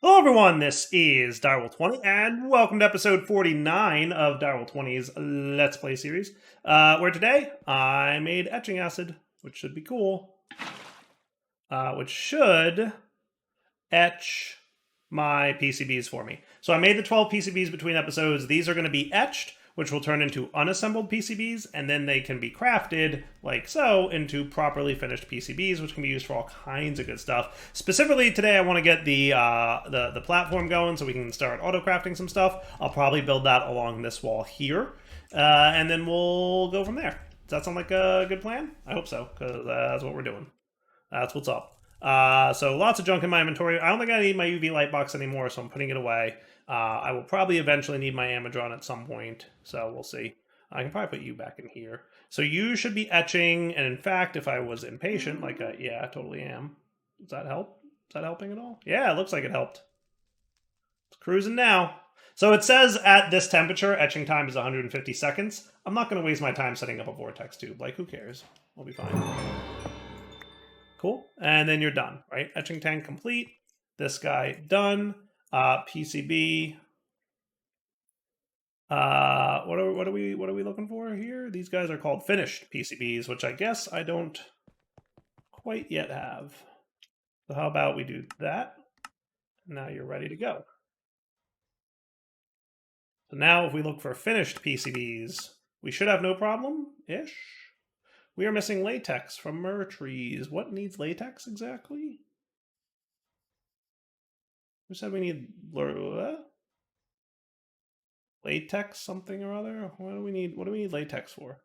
Hello everyone, this is Direwolf20, and welcome to episode 49 of Direwolf20's Let's Play series, where today I made etching acid, which should be cool, which should etch my PCBs for me. So I made the 12 PCBs between episodes. These are going to be etched, which will turn into unassembled PCBs, and then they can be crafted, like so, into properly finished PCBs, which can be used for all kinds of good stuff. Specifically, today I want to get the platform going so we can start auto-crafting some stuff. I'll probably build that along this wall here, and then we'll go from there. Does that sound like a good plan? I hope so, because that's what we're doing. That's what's up. So lots of junk in my inventory. I don't think I need my UV light box anymore, so I'm putting it away. I will probably eventually need my Amadron at some point, so we'll see. I can probably put you back in here. So you should be etching, and in fact, if I was impatient, yeah, I totally am. Does that help? Is that helping at all? Yeah, it looks like it helped. It's cruising now. So it says at this temperature, etching time is 150 seconds. I'm not going to waste my time setting up a vortex tube. Like, who cares? We'll be fine. Cool. And then you're done, right? Etching tank complete. This guy done. PCB. What are we looking for here? These guys are called finished PCBs, which I guess I don't quite yet have. So how about we do that? Now you're ready to go. So now if we look for finished PCBs, we should have no problem-ish. We are missing latex from myrrh trees. What needs latex exactly? Who said we need latex something or other? What do we need latex for?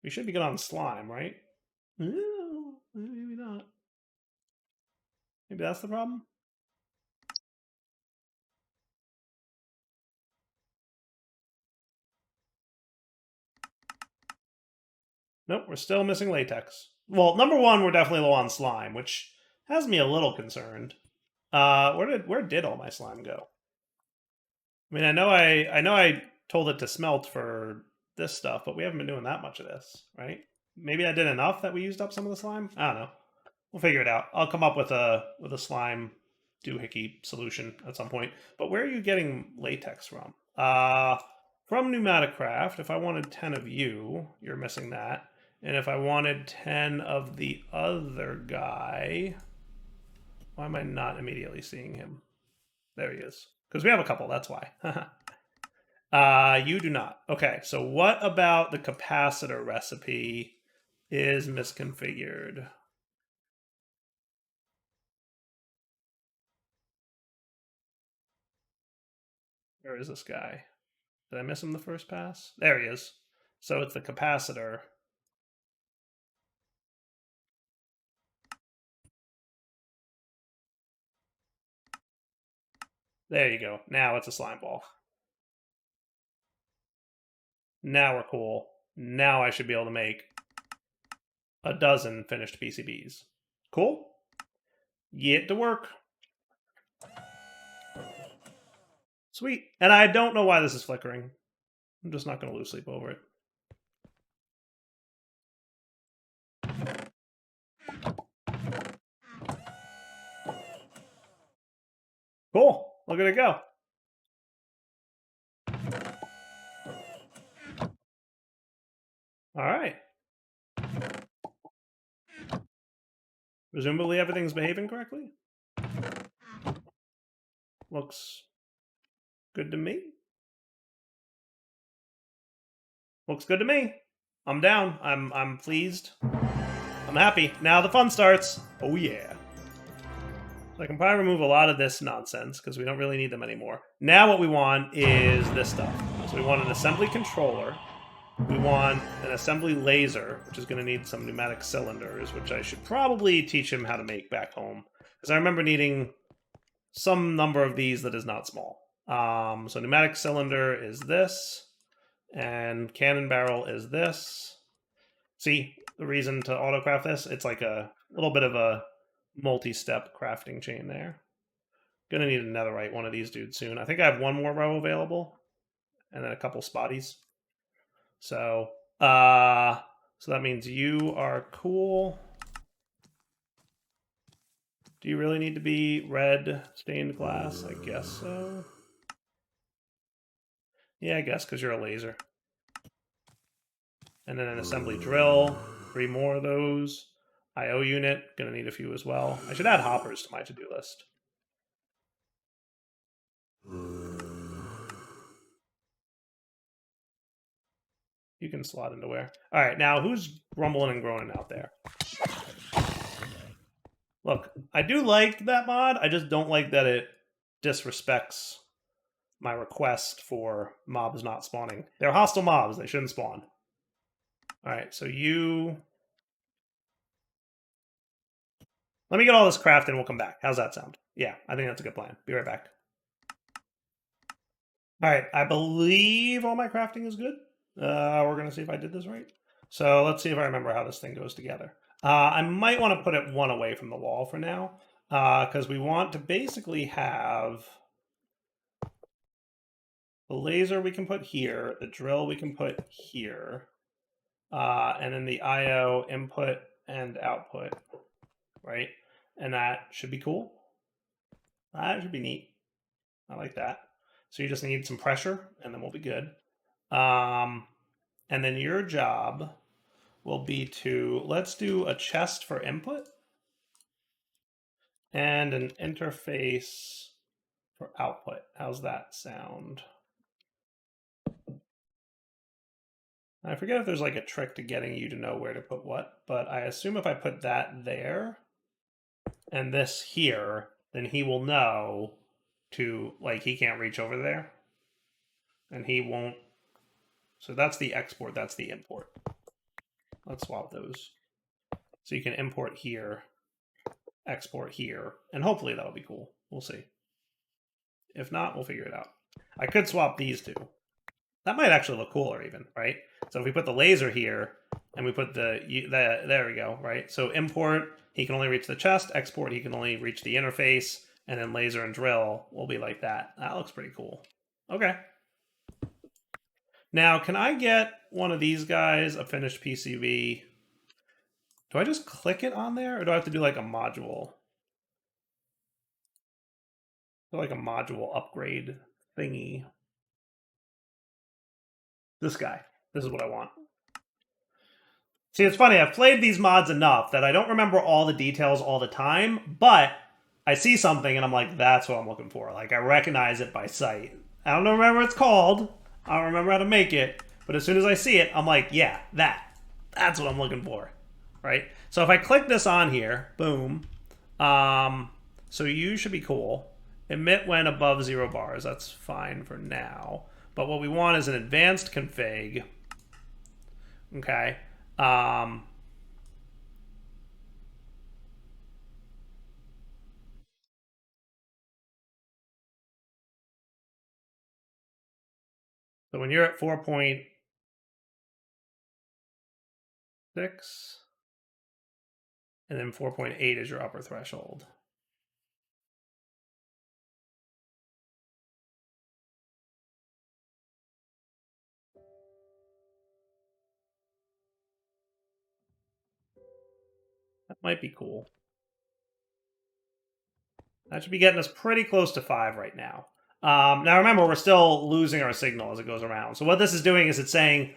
We should be good on slime, right? No, maybe not. Maybe that's the problem? Nope, we're still missing latex. Well, number one, we're definitely low on slime, which has me a little concerned. Where did all my slime go? I mean, I know I told it to smelt for this stuff, but we haven't been doing that much of this, right? Maybe I did enough that we used up some of the slime. I don't know. We'll figure it out. I'll come up with a slime doohickey solution at some point. But where are you getting latex from? From Pneumaticraft. If I wanted 10 of you, you're missing that. And if I wanted 10 of the other guy, why am I not immediately seeing him? There he is. Because we have a couple, that's why. You do not. Okay, so what about the capacitor recipe is misconfigured? Where is this guy? Did I miss him the first pass? There he is. So it's the capacitor. There you go. Now it's a slime ball. Now we're cool. Now I should be able to make a dozen finished PCBs. Cool? Get to work. Sweet. And I don't know why this is flickering. I'm just not going to lose sleep over it. Cool. Look at it go. All right. Presumably everything's behaving correctly. Looks good to me. Looks good to me. I'm down. I'm pleased. I'm happy. Now the fun starts. Oh yeah. So I can probably remove a lot of this nonsense because we don't really need them anymore. Now what we want is this stuff. So we want an assembly controller. We want an assembly laser, which is going to need some pneumatic cylinders, which I should probably teach him how to make back home. Because I remember needing some number of these that is not small. So pneumatic cylinder is this, and cannon barrel is this. See, the reason to autocraft this, it's like a little bit of a multi-step crafting chain there. Gonna need a netherite one of these dudes soon. I think I have one more row available, and then a couple spotties. So, so that means you are cool. Do you really need to be red stained glass? I guess so. Yeah, I guess, because you're a laser. And then an assembly drill, 3 more of those. I/O unit, gonna need a few as well. I should add hoppers to my to-do list. You can slot into where. All right, now who's grumbling and groaning out there? Look, I do like that mod. I just don't like that it disrespects my request for mobs not spawning. They're hostile mobs. They shouldn't spawn. All right, so you... Let me get all this crafted and we'll come back. How's that sound? Yeah, I think that's a good plan. Be right back. All right, I believe all my crafting is good. We're going to see if I did this right. So let's see if I remember how this thing goes together. I might want to put it one away from the wall for now, because we want to basically have the laser we can put here, the drill we can put here, and then the I/O input and output, right? And that should be cool. That should be neat. I like that. So you just need some pressure, and then we'll be good. And then your job will be to, let's do a chest for input and an interface for output. How's that sound? I forget if there's like a trick to getting you to know where to put what, but I assume if I put that there and this here, then he will know to, like, he can't reach over there and he won't. So that's the export, that's the import. Let's swap those. So you can import here, export here, and hopefully that'll be cool. We'll see. If not, we'll figure it out. I could swap these two. That might actually look cooler even, right? So if we put the laser here and we put there we go, right? So import, he can only reach the chest. Export, he can only reach the interface. And then laser and drill will be like that. That looks pretty cool. Okay. Now, can I get one of these guys a finished PCB? Do I just click it on there, or do I have to do like a module? Like a module upgrade thingy. This guy. This is what I want. See, it's funny. I've played these mods enough that I don't remember all the details all the time, but I see something and I'm like, that's what I'm looking for. Like, I recognize it by sight. I don't remember what it's called. I don't remember how to make it. But as soon as I see it, I'm like, yeah, that's what I'm looking for. Right? So if I click this on here, boom. So you should be cool. Emit when above 0 bars. That's fine for now. But what we want is an advanced config. Okay. So when you're at 4.6, and then 4.8 is your upper threshold. That might be cool. That should be getting us pretty close to 5 right now. Now remember, we're still losing our signal as it goes around. So what this is doing is it's saying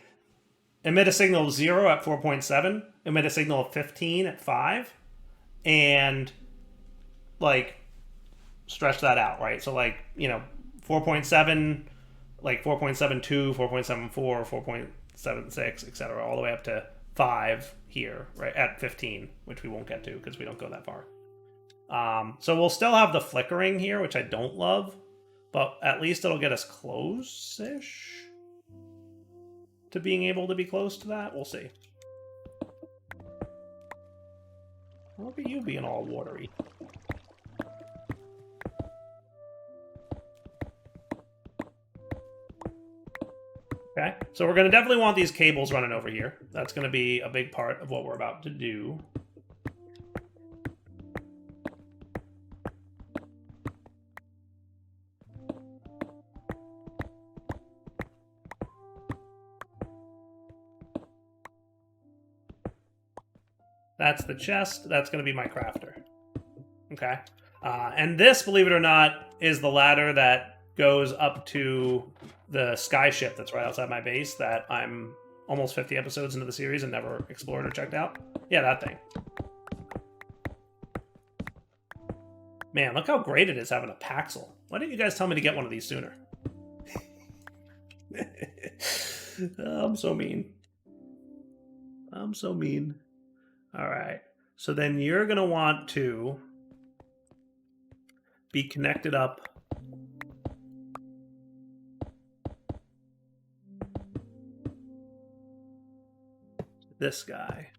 emit a signal of 0 at 4.7, emit a signal of 15 at 5, and like stretch that out, right? So like, 4.7, like 4.72, 4.74, 4.76, etc., all the way up to 5 here, right, at 15, which we won't get to because we don't go that far. So we'll still have the flickering here, which I don't love, but at least it'll get us close-ish to being able to be close to that. We'll see. Look at you being all watery. Okay, so we're going to definitely want these cables running over here. That's going to be a big part of what we're about to do. That's the chest. That's going to be my crafter. Okay. And this, believe it or not, is the ladder that goes up to the skyship that's right outside my base that I'm almost 50 episodes into the series and never explored or checked out. Yeah, that thing. Man, look how great it is having a Paxel. Why didn't you guys tell me to get one of these sooner? I'm so mean. I'm so mean. All right. So then you're going to want to be connected up to this guy.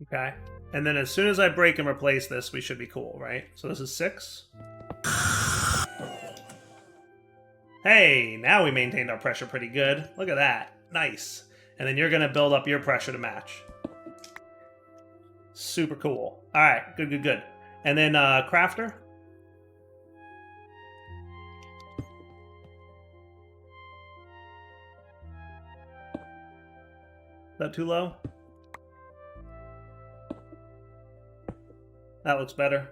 Okay. And then as soon as I break and replace this, we should be cool, right? So this is 6. Hey, now we maintained our pressure pretty good. Look at that. Nice. And then you're going to build up your pressure to match. Super cool. All right, good, good, good. And then crafter. Is that too low? That looks better.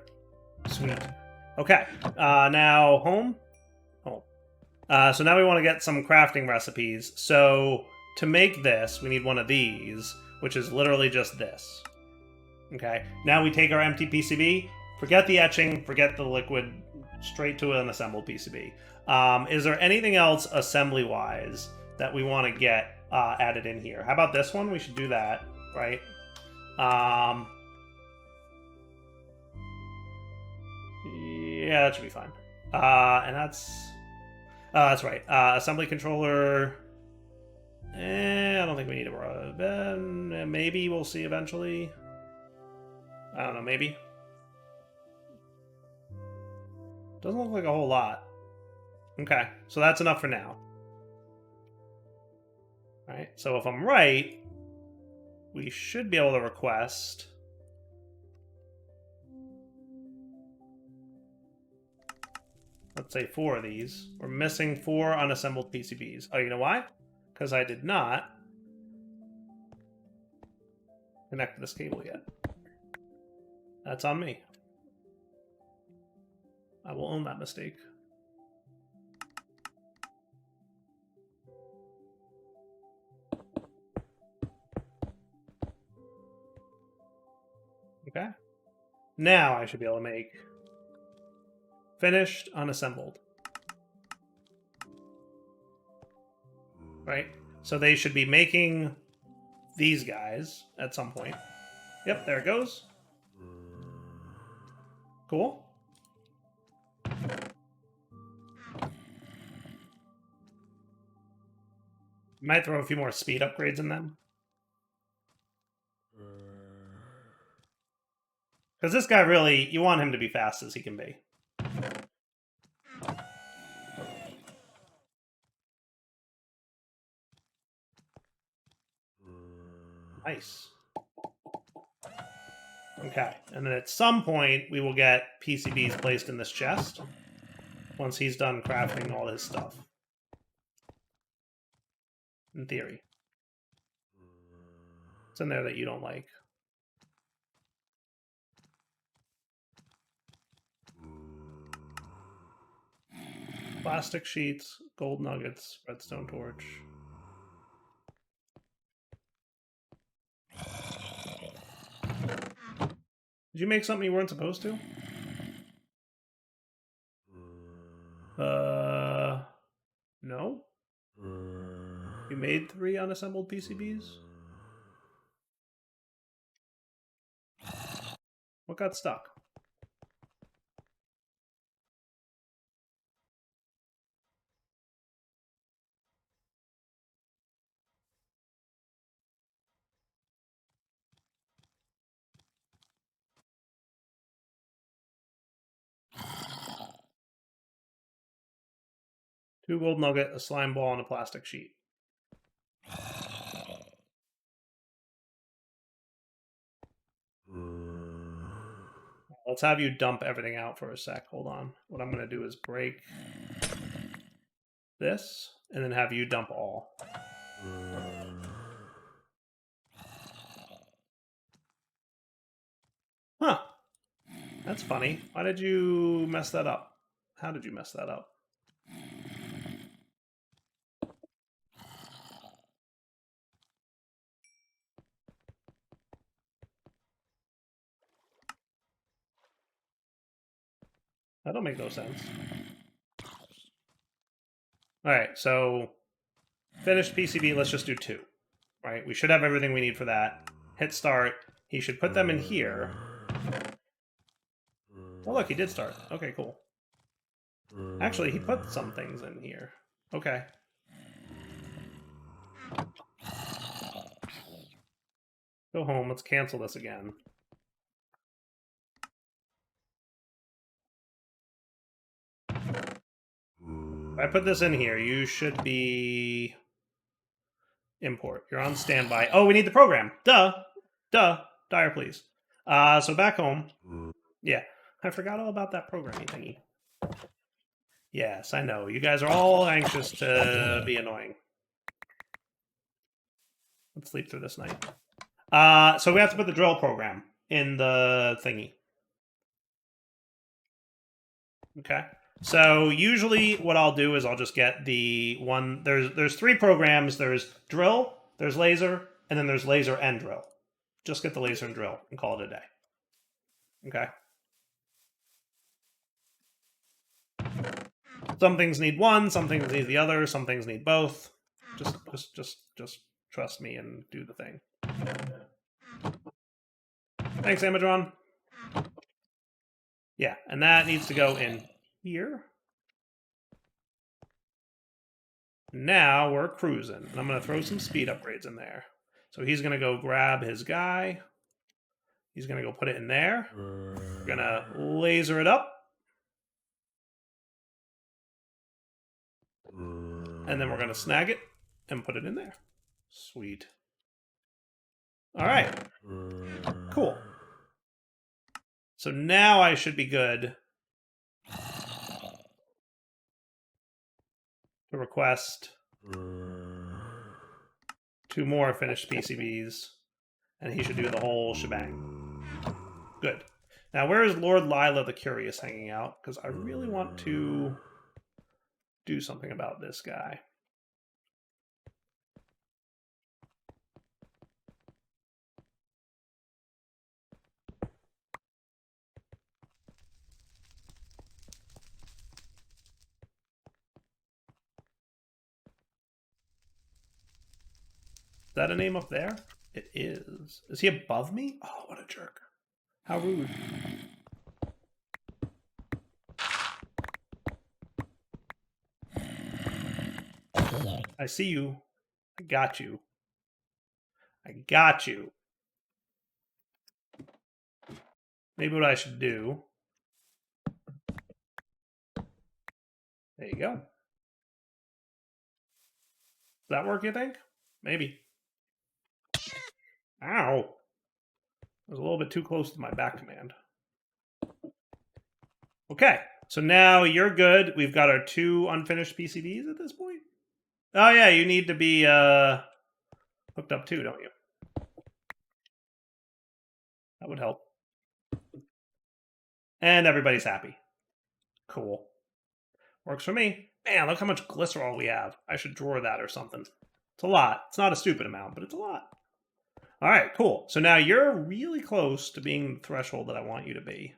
Sweet. Okay, now home. Home. So now we want to get some crafting recipes. So to make this, we need one of these, which is literally just this. Okay, now we take our empty PCB, forget the etching, forget the liquid, straight to an assembled PCB. Is there anything else assembly-wise that we want to get added in here? How about this one? We should do that, right? Yeah, that should be fine. And that's right. Assembly controller. I don't think we need a maybe we'll see eventually. I don't know, maybe. Doesn't look like a whole lot. Okay, so that's enough for now. Alright, so if I'm right, we should be able to request... let's say 4 of these. We're missing 4 unassembled PCBs. Oh, you know why? Because I did not connect this cable yet. That's on me. I will own that mistake. Okay. Now I should be able to make finished, unassembled. Right? So they should be making these guys at some point. Yep, there it goes. Cool. Might throw a few more speed upgrades in them. Because this guy really, you want him to be fast as he can be. Nice. Okay, and then at some point, we will get PCBs placed in this chest once he's done crafting all his stuff. In theory. What's in there that you don't like? Plastic sheets, gold nuggets, redstone torch. Did you make something you weren't supposed to? No? You made 3 unassembled PCBs? What got stuck? Two gold nugget, a slime ball, and a plastic sheet. Let's have you dump everything out for a sec. Hold on. What I'm going to do is break this, and then have you dump all. Huh. That's funny. Why did you mess that up? How did you mess that up? That don't make no sense. All right, so finished PCB, let's just do 2. Right? We should have everything we need for that. Hit start. He should put them in here. Oh, look, he did start. Okay, cool. Actually, he put some things in here. Okay. Go home. Let's cancel this again. If I put this in here, you should be... Import. You're on standby. Oh, we need the program. Duh. Duh. Dire, please. So back home. Yeah. I forgot all about that programming thingy. Yes, I know. You guys are all anxious to be annoying. Let's sleep through this night. So we have to put the drill program in the thingy. Okay. So usually what I'll do is I'll just get the one... There's 3 programs. There's drill, there's laser, and then there's laser and drill. Just get the laser and drill and call it a day. Okay. Some things need one, some things need the other, some things need both. Just trust me and do the thing. Thanks, Amadron. Yeah, and that needs to go in here. Now we're cruising. And I'm going to throw some speed upgrades in there. So he's going to go grab his guy. He's going to go put it in there. We're going to laser it up. And then we're going to snag it and put it in there. Sweet. All right. Cool. So now I should be good to request 2 more finished PCBs, and he should do the whole shebang. Good. Now, where is Lord Lila the Curious hanging out? Because I really want to do something about this guy. Is that a name up there? It is. Is he above me? Oh, what a jerk. How rude. I see you. I got you. I got you. Maybe what I should do... There you go. Does that work, you think? Maybe. Ow. I was a little bit too close to my back command. Okay, so now you're good. We've got our 2 unfinished PCBs at this point. Oh yeah, you need to be hooked up too, don't you? That would help. And everybody's happy. Cool. Works for me. Man, look how much glycerol we have. I should drawer that or something. It's a lot. It's not a stupid amount, but it's a lot. All right, cool. So now you're really close to being the threshold that I want you to be.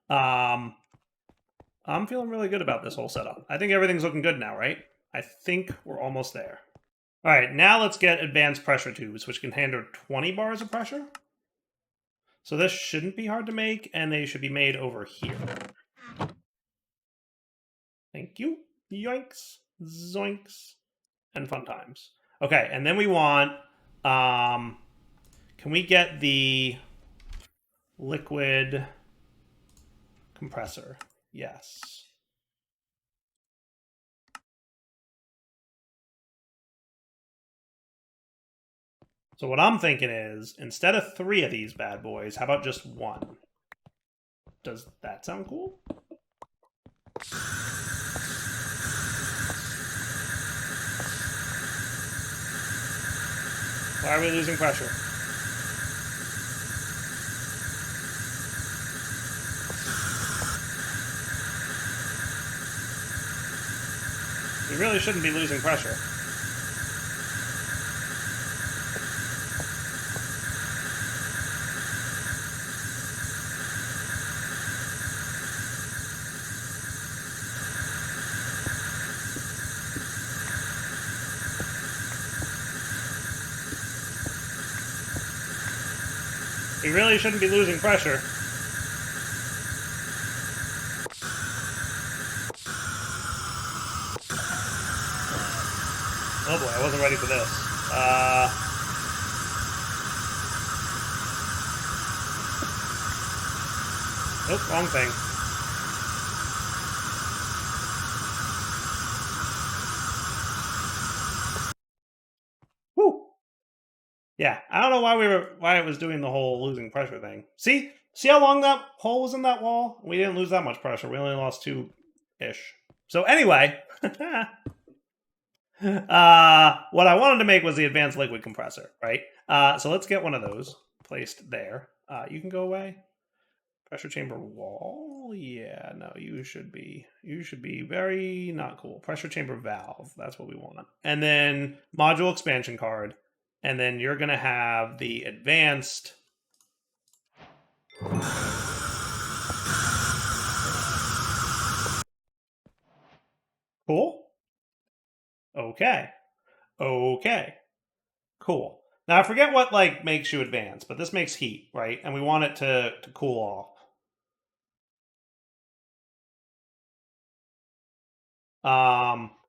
I'm feeling really good about this whole setup. I think everything's looking good now, right? I think we're almost there. All right, now let's get advanced pressure tubes, which can handle 20 bars of pressure. So this shouldn't be hard to make, and they should be made over here. Thank you. Yoinks, zoinks, and fun times. Okay, and then we want... can we get the liquid compressor? Yes. So what I'm thinking is, instead of 3 of these bad boys, how about just 1? Does that sound cool? Why are we losing pressure? We really shouldn't be losing pressure. We really shouldn't be losing pressure. Oh boy, I wasn't ready for this. Nope, wrong thing. Woo! Yeah, I don't know why it was doing the whole losing pressure thing. See how long that hole was in that wall? We didn't lose that much pressure. We only lost 2-ish. So anyway, what I wanted to make was the advanced liquid compressor, right? So let's get one of those placed there. You can go away. Pressure chamber wall. Yeah, no, you should be very not cool. Pressure chamber valve. That's what we want. And then module expansion card. And then you're going to have the advanced. Cool. Okay. Cool. Now I forget what like makes you advanced, but this makes heat, right? And we want it to cool off.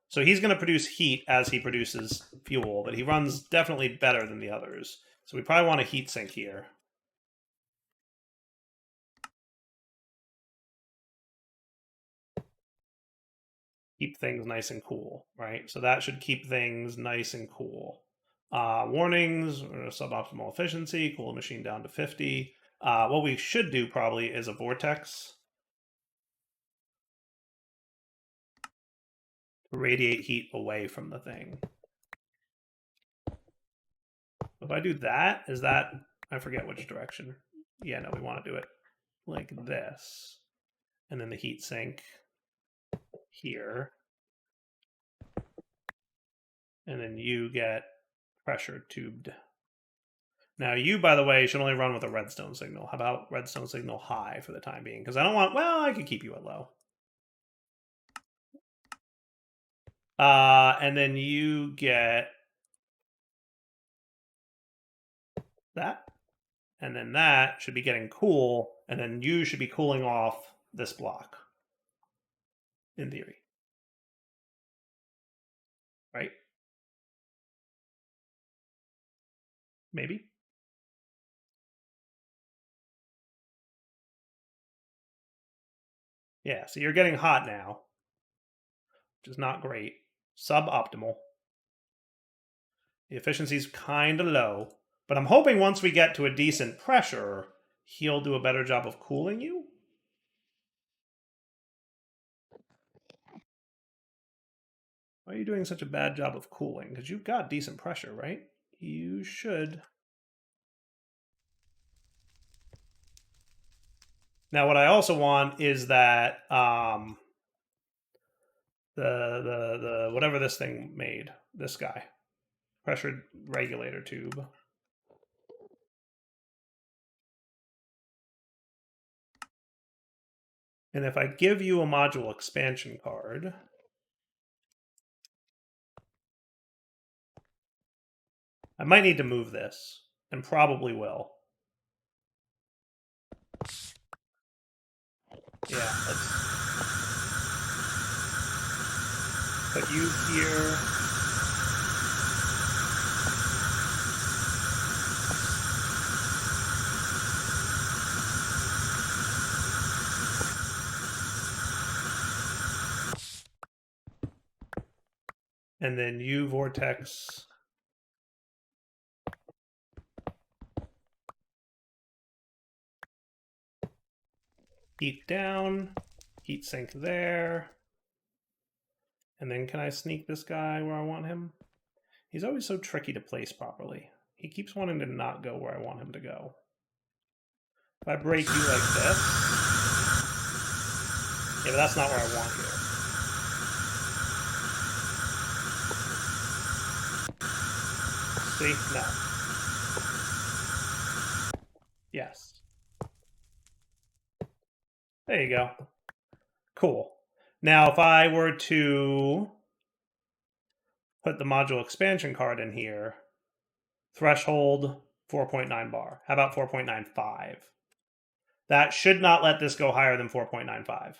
So he's going to produce heat as he produces fuel, but he runs definitely better than the others. So we probably want a heat sink here. Keep things nice and cool, right? So that should keep things nice and cool. Warnings, suboptimal efficiency, cool the machine down to 50. What we should do probably is a vortex to radiate heat away from the thing. If I do that, is that, I forget which direction. Yeah, no, we want to do it like this. And then the heat sink here. And then you get pressure tubed. Now you, by the way, should only run with a redstone signal. How about redstone signal high for the time being? Because I don't want, well, I could keep you at low. And then you get that. And then that should be getting cool. And then you should be cooling off this block. In theory. Right? Maybe. Yeah, so you're getting hot now, which is not great. Suboptimal. The efficiency's kind of low. But I'm hoping once we get to a decent pressure, he'll do a better job of cooling you. Why are you doing such a bad job of cooling? Because you've got decent pressure, right? You should. Now, what I also want is that the whatever this thing made, this guy, pressure regulator tube. And if I give you a module expansion card, I might need to move this, and probably will. Yeah, let's put you here. And then you vortex. Heat down, heat sink there. And then can I sneak this guy where I want him? He's always so tricky to place properly. He keeps wanting to not go where I want him to go. If I break you like this... Yeah, but that's not where I want you. See? No. Yes. There you go. Cool. Now, if I were to put the module expansion card in here, threshold 4.9 bar. How about 4.95? That should not let this go higher than 4.95.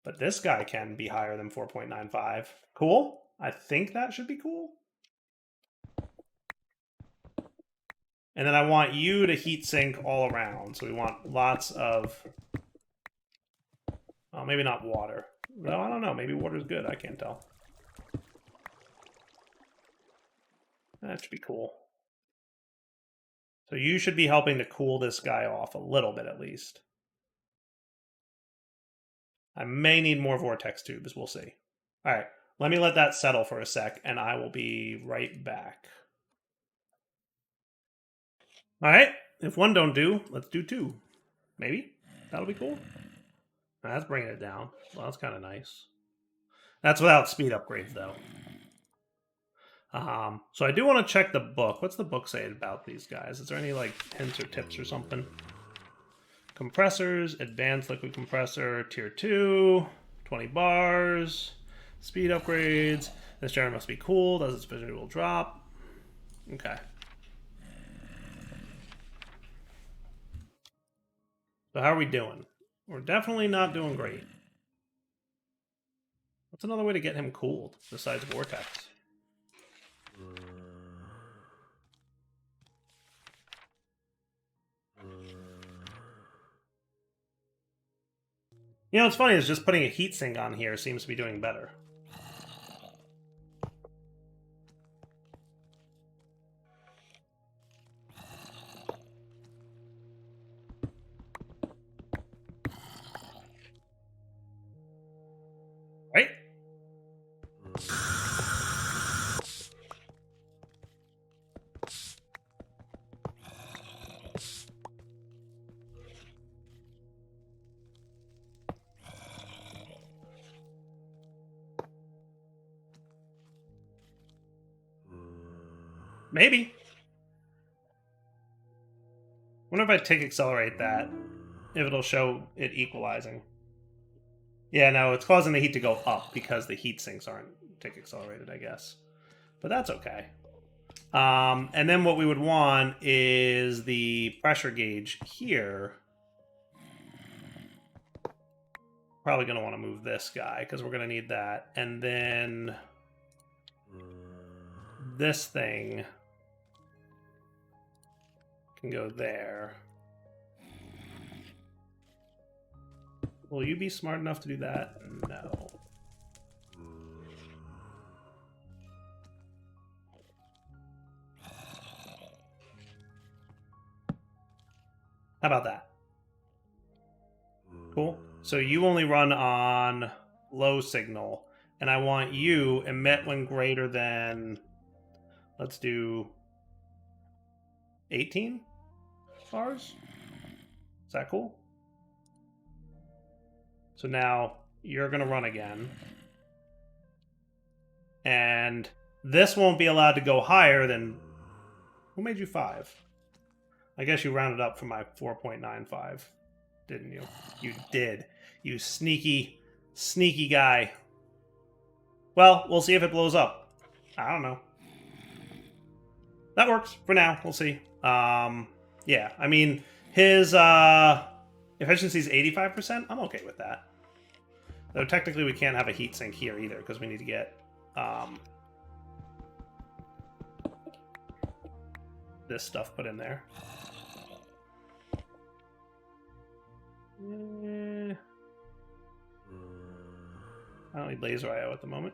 But this guy can be higher than 4.95. Cool? I think that should be cool. And then I want you to heat sink all around. So we want lots of... Oh, maybe not water. No, I don't know. Maybe water's good. I can't tell. That should be cool. So you should be helping to cool this guy off a little bit at least. I may need more vortex tubes. We'll see. All right. Let me let that settle for a sec, and I will be right back. All right. If one don't do, let's do two. Maybe. That'll be cool. That's bringing it down. Well, that's kind of nice. That's without speed upgrades, though. So I do want to check the book. What's the book say about these guys? Is there any like hints or tips or something? Compressors, advanced liquid compressor, tier 2, 20 bars, speed upgrades. This generator must be cool. Does its visual drop? Okay. So how are we doing? We're definitely not doing great. What's another way to get him cooled besides vortex? You know, what's funny is just putting a heatsink on here seems to be doing better. Right? Maybe. Wonder if I tick accelerate that, if it'll show it equalizing. Yeah, no, it's causing the heat to go up because the heat sinks aren't tick accelerated, I guess. But that's okay. And then what we would want is the pressure gauge here. Probably going to want to move this guy because we're going to need that. And then this thing can go there. Will you be smart enough to do that? No. How about that? Cool. So you only run on low signal, and I want you emit when greater than, let's do 18 bars. Is that cool? So now you're going to run again. And this won't be allowed to go higher than... Who made you 5? I guess you rounded up from my 4.95, didn't you? You did. You sneaky, sneaky guy. Well, we'll see if it blows up. I don't know. That works for now. We'll see. Yeah, I mean, his efficiency is 85%. I'm okay with that. Though technically we can't have a heatsink here either because we need to get this stuff put in there. I don't need laser IO at the moment.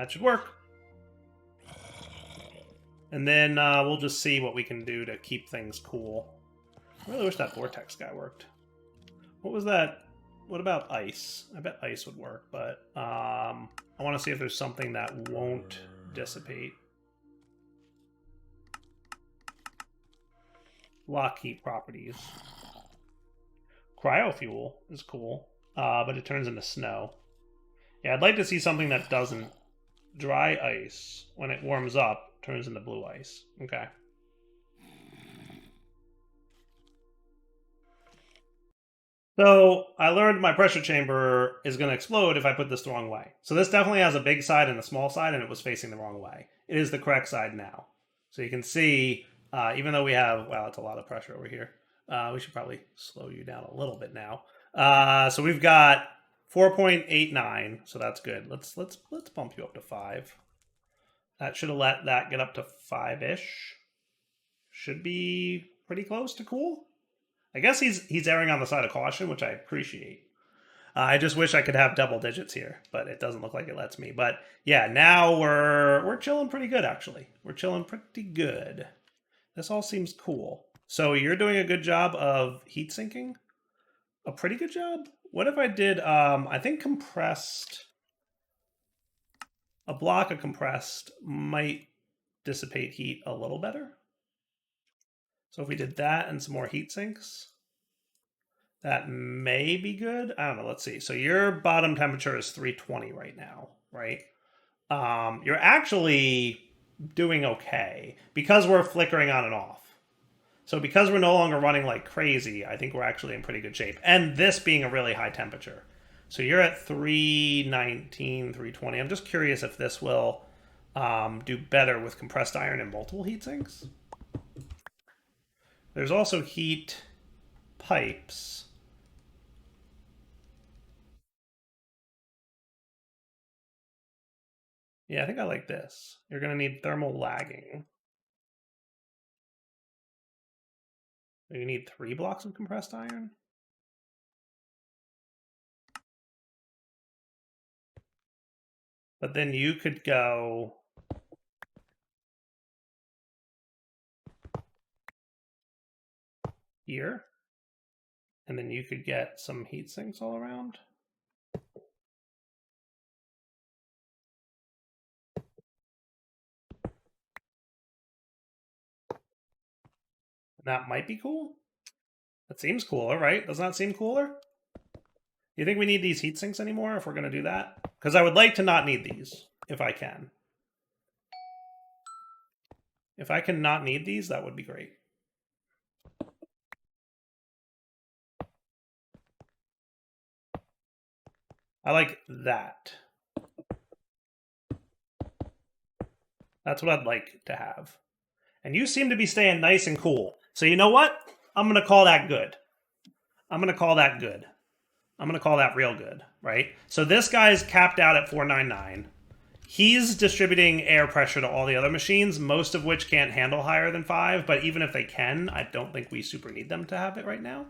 That should work. And then we'll just see what we can do to keep things cool. I really wish that vortex guy worked. What was that? What about ice? I bet ice would work, but I want to see if there's something that won't dissipate. Lock heat properties. Cryofuel is cool, but it turns into snow. Yeah, I'd like to see something that doesn't. Dry ice, when it warms up, turns into blue ice. Okay. So I learned my pressure chamber is going to explode if I put this the wrong way. So this definitely has a big side and a small side, and it was facing the wrong way. It is the correct side now. So you can see, even though we have, wow, it's a lot of pressure over here. We should probably slow you down a little bit now. So we've got 4.89, so that's good. Let's bump you up to 5. That should have let that get up to 5-ish. Should be pretty close to cool. I guess he's erring on the side of caution, which I appreciate. I just wish I could have double digits here, but it doesn't look like it lets me. But yeah, now we're chilling pretty good, actually. We're chilling pretty good. This all seems cool. So you're doing a good job of heat sinking? A pretty good job? What if I did, I think compressed... A block of compressed might dissipate heat a little better. So if we did that and some more heat sinks, that may be good. I don't know. Let's see. So your bottom temperature is 320 right now, right? You're actually doing okay because we're flickering on and off. So because we're no longer running like crazy, I think we're actually in pretty good shape. And this being a really high temperature. So you're at 319, 320. I'm just curious if this will do better with compressed iron and multiple heat sinks. There's also heat pipes. Yeah, I think I like this. You're going to need thermal lagging. You need 3 blocks of compressed iron. But then you could go here. And then you could get some heat sinks all around. That might be cool. That seems cooler, right? Doesn't that seem cooler? You think we need these heat sinks anymore if we're going to do that? Because I would like to not need these, if I can. If I can not need these, that would be great. I like that. That's what I'd like to have. And you seem to be staying nice and cool. So you know what? I'm going to call that good. I'm going to call that good. I'm going to call that real good, right? So this guy's capped out at 499. He's distributing air pressure to all the other machines, most of which can't handle higher than 5. But even if they can, I don't think we super need them to have it right now.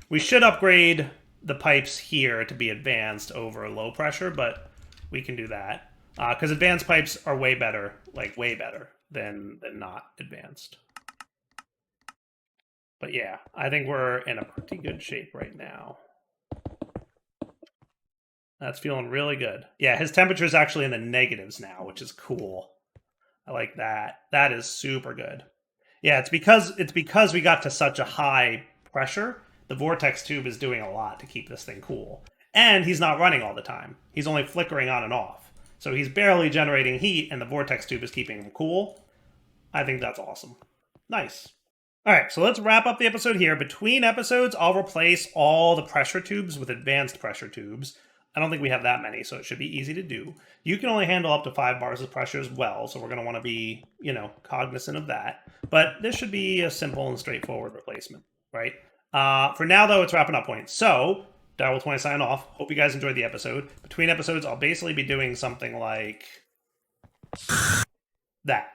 We should upgrade the pipes here to be advanced over low pressure, but we can do that. Because advanced pipes are way better, like way better than not advanced. But yeah, I think we're in a pretty good shape right now. That's feeling really good. Yeah, his temperature is actually in the negatives now, which is cool. I like that. That is super good. Yeah, it's because we got to such a high pressure. The vortex tube is doing a lot to keep this thing cool. And he's not running all the time. He's only flickering on and off. So he's barely generating heat, and the vortex tube is keeping him cool. I think that's awesome. Nice. All right, so let's wrap up the episode here. Between episodes, I'll replace all the pressure tubes with advanced pressure tubes. I don't think we have that many, so it should be easy to do. You can only handle up to 5 bars of pressure as well, so we're going to want to be, cognizant of that. But this should be a simple and straightforward replacement, right? For now, though, it's wrapping up point. So, Darwell20 sign off. Hope you guys enjoyed the episode. Between episodes, I'll basically be doing something like that.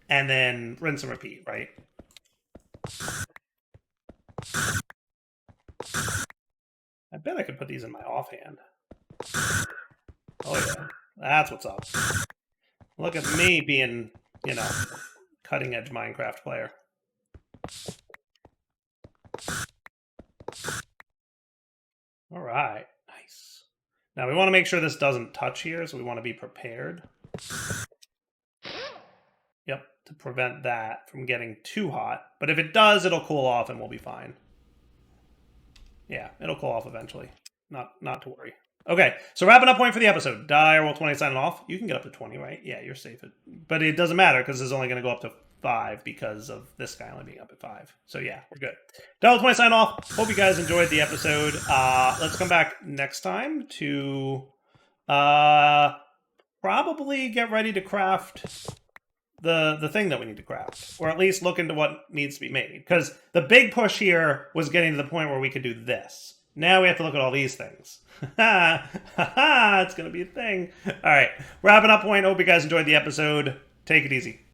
And then rinse and repeat, right? I bet I could put these in my offhand. Oh yeah, that's what's up. Look at me being, you know, cutting edge Minecraft player. All right, nice. Now we want to make sure this doesn't touch here, so we want to be prepared. Yep, to prevent that from getting too hot. But if it does, it'll cool off and we'll be fine. Yeah, it'll cool off eventually. Not to worry. Okay, so wrapping up point for the episode. Direwolf 20 signing off. You can get up to 20, right? Yeah, you're safe. But it doesn't matter because it's only going to go up to 5 because of this guy only being up at 5. So yeah, we're good. Direwolf 20 signing off. Hope you guys enjoyed the episode. Let's come back next time to probably get ready to craft the thing that we need to craft, or at least look into what needs to be made. Because the big push here was getting to the point where we could do this. Now we have to look at all these things. It's going to be a thing. All right, wrapping up point. Hope you guys enjoyed the episode. Take it easy.